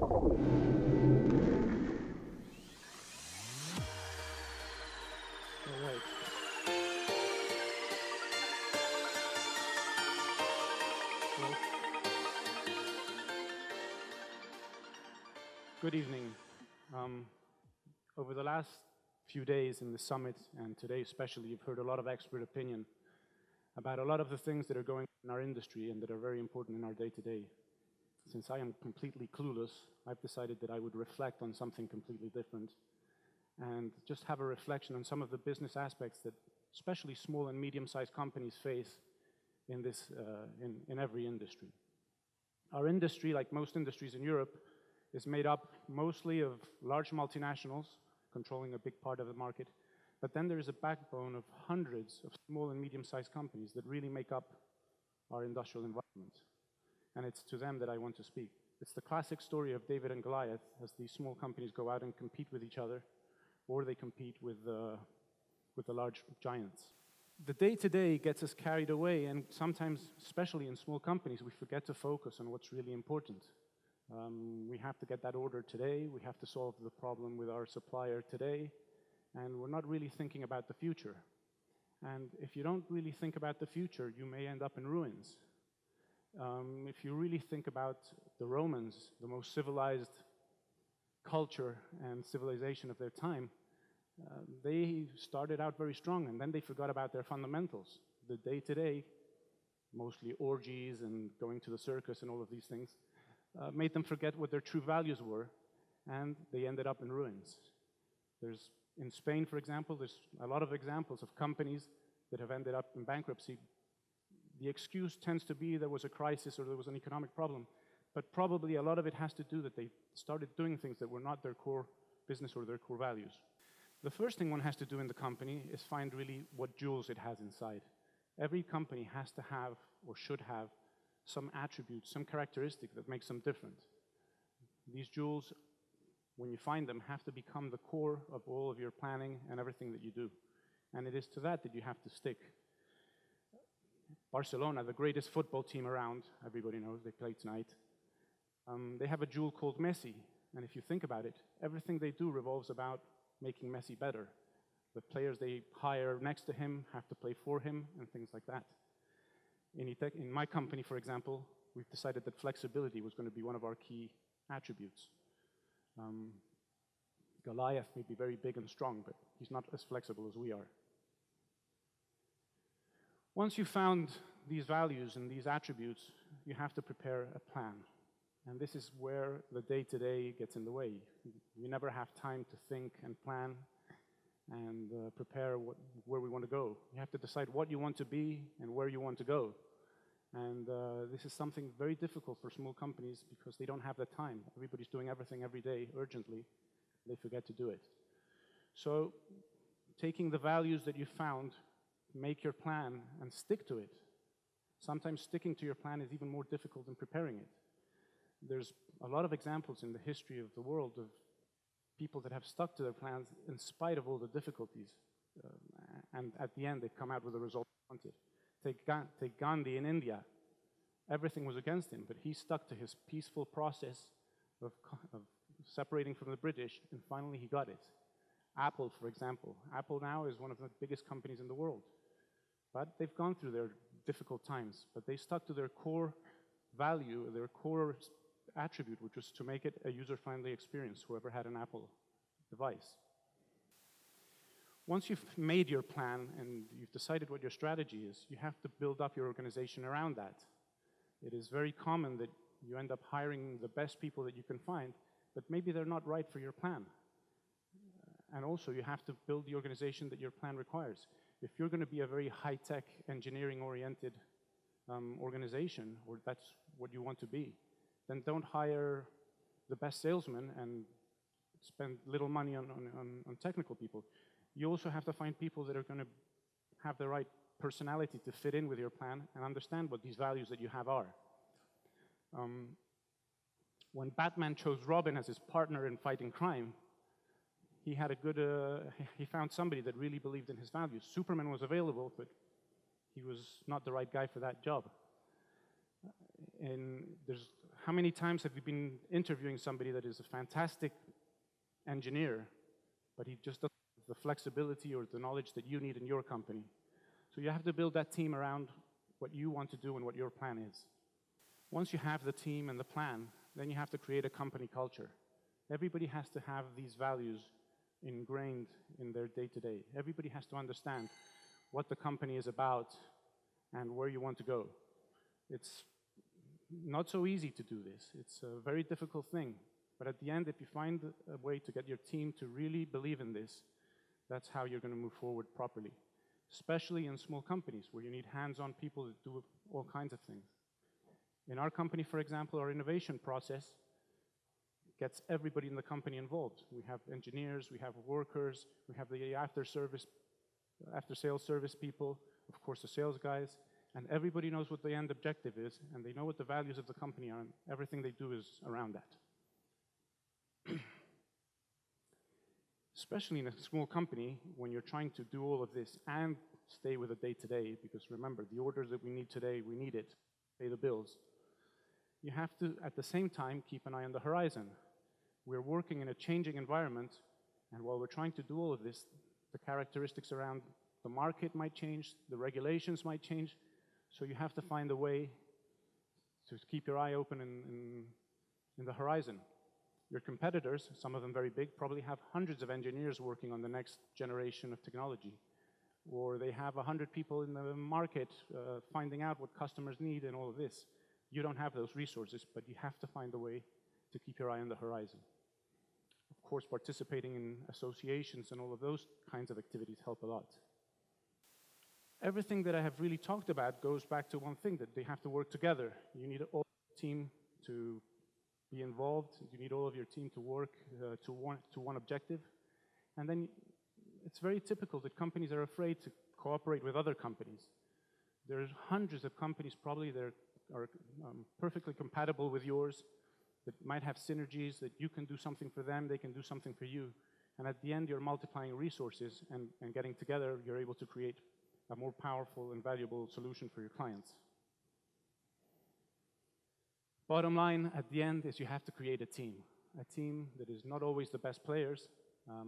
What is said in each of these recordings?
All right. Well, good evening. Over the last few days in the summit, and today especially, you've heard a lot of expert opinion about a lot of the things that are going on in our industry and that are very important in our day-to-day. Since I am completely clueless, I've decided that I would reflect on something completely different and just have a reflection on some of the business aspects that especially small and medium-sized companies face in every industry. Our industry, like most industries in Europe, is made up mostly of large multinationals controlling a big part of the market, but then there is a backbone of hundreds of small and medium-sized companies that really make up our industrial environment. And it's to them that I want to speak. It's the classic story of David and Goliath as these small companies go out and compete with each other, or they compete with the large giants. The day-to-day gets us carried away, and sometimes, especially in small companies, we forget to focus on what's really important. We have to get that order today, we have to solve the problem with our supplier today, and we're not really thinking about the future. And if you don't really think about the future, you may end up in ruins. If you really think about the Romans, the most civilized culture and civilization of their time, they started out very strong, and then they forgot about their fundamentals. The day-to-day, mostly orgies and going to the circus and all of these things, made them forget what their true values were, and they ended up in ruins. In Spain, for example, there's a lot of examples of companies that have ended up in bankruptcy. The excuse tends to be there was a crisis or there was an economic problem, but probably a lot of it has to do that they started doing things that were not their core business or their core values. The first thing one has to do in the company is find really what jewels it has inside. Every company has to have or should have some attributes, some characteristic that makes them different. These jewels, when you find them, have to become the core of all of your planning and everything that you do. And it is to that you have to stick. Barcelona, the greatest football team around, everybody knows, they play tonight. They have a jewel called Messi, and if you think about it, everything they do revolves about making Messi better. The players they hire next to him have to play for him, and things like that. In my company, for example, we've decided that flexibility was going to be one of our key attributes. Goliath may be very big and strong, but he's not as flexible as we are. Once you've found these values and these attributes, you have to prepare a plan. And this is where the day-to-day gets in the way. We never have time to think and plan and prepare where we want to go. You have to decide what you want to be and where you want to go. And this is something very difficult for small companies because they don't have the time. Everybody's doing everything every day urgently. They forget to do it. So taking the values that you found, make your plan and stick to it. Sometimes sticking to your plan is even more difficult than preparing it. There's a lot of examples in the history of the world of people that have stuck to their plans in spite of all the difficulties. And at the end, they've come out with the result they wanted. Take Gandhi in India. Everything was against him, but he stuck to his peaceful process of separating from the British, and finally he got it. Apple, for example. Apple now is one of the biggest companies in the world. But they've gone through their difficult times, but they stuck to their core value, their core attribute, which was to make it a user-friendly experience, whoever had an Apple device. Once you've made your plan and you've decided what your strategy is, you have to build up your organization around that. It is very common that you end up hiring the best people that you can find, but maybe they're not right for your plan. And also, you have to build the organization that your plan requires. If you're going to be a very high-tech, engineering-oriented organization, or that's what you want to be, then don't hire the best salesman and spend little money on technical people. You also have to find people that are going to have the right personality to fit in with your plan and understand what these values that you have are. When Batman chose Robin as his partner in fighting crime, he had he found somebody that really believed in his values. Superman was available, but he was not the right guy for that job. And there's how many times have you been interviewing somebody that is a fantastic engineer, but he just doesn't have the flexibility or the knowledge that you need in your company? So you have to build that team around what you want to do and what your plan is. Once you have the team and the plan, then you have to create a company culture. Everybody has to have these values ingrained in their day-to-day. Everybody has to understand what the company is about and where you want to go. It's not so easy to do this. It's a very difficult thing. But at the end, if you find a way to get your team to really believe in this, that's how you're going to move forward properly, especially in small companies where you need hands-on people that do all kinds of things. In our company, for example, our innovation process gets everybody in the company involved. We have engineers, we have workers, we have the after-sales service people, of course the sales guys, and everybody knows what the end objective is, and they know what the values of the company are, and everything they do is around that. Especially in a small company, when you're trying to do all of this and stay with the day-to-day, because remember, the orders that we need today, we need it, pay the bills. You have to, at the same time, keep an eye on the horizon. We're working in a changing environment, and while we're trying to do all of this, the characteristics around the market might change, the regulations might change, so you have to find a way to keep your eye open in the horizon. Your competitors, some of them very big, probably have hundreds of engineers working on the next generation of technology, or they have 100 people in the market finding out what customers need and all of this. You don't have those resources, but you have to find a way to keep your eye on the horizon. Of course, participating in associations and all of those kinds of activities help a lot. Everything that I have really talked about goes back to one thing, that they have to work together. You need all the team to be involved. You need all of your team to work to one objective. And then it's very typical that companies are afraid to cooperate with other companies. There's hundreds of companies probably that are perfectly compatible with yours, that might have synergies, that you can do something for them, they can do something for you. And at the end, you're multiplying resources and getting together, you're able to create a more powerful and valuable solution for your clients. Bottom line, at the end, is you have to create a team that is not always the best players.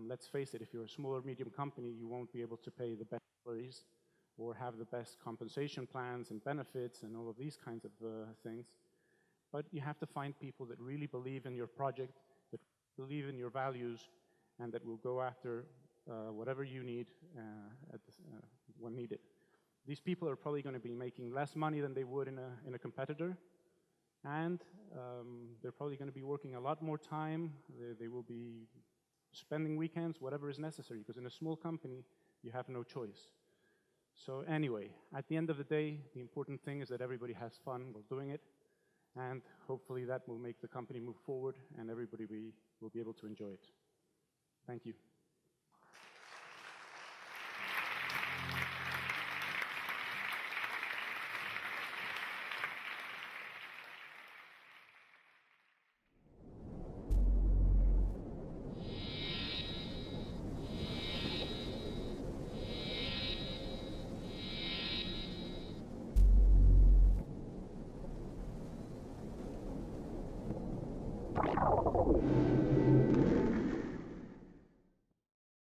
Let's face it, if you're a small or medium company, you won't be able to pay the best salaries or have the best compensation plans and benefits and all of these kinds of things. But you have to find people that really believe in your project, that believe in your values, and that will go after whatever you need when needed. These people are probably going to be making less money than they would in a competitor, and they're probably going to be working a lot more time. They will be spending weekends, whatever is necessary, because in a small company, you have no choice. So anyway, at the end of the day, the important thing is that everybody has fun while doing it, and hopefully that will make the company move forward and everybody will be able to enjoy it. Thank you.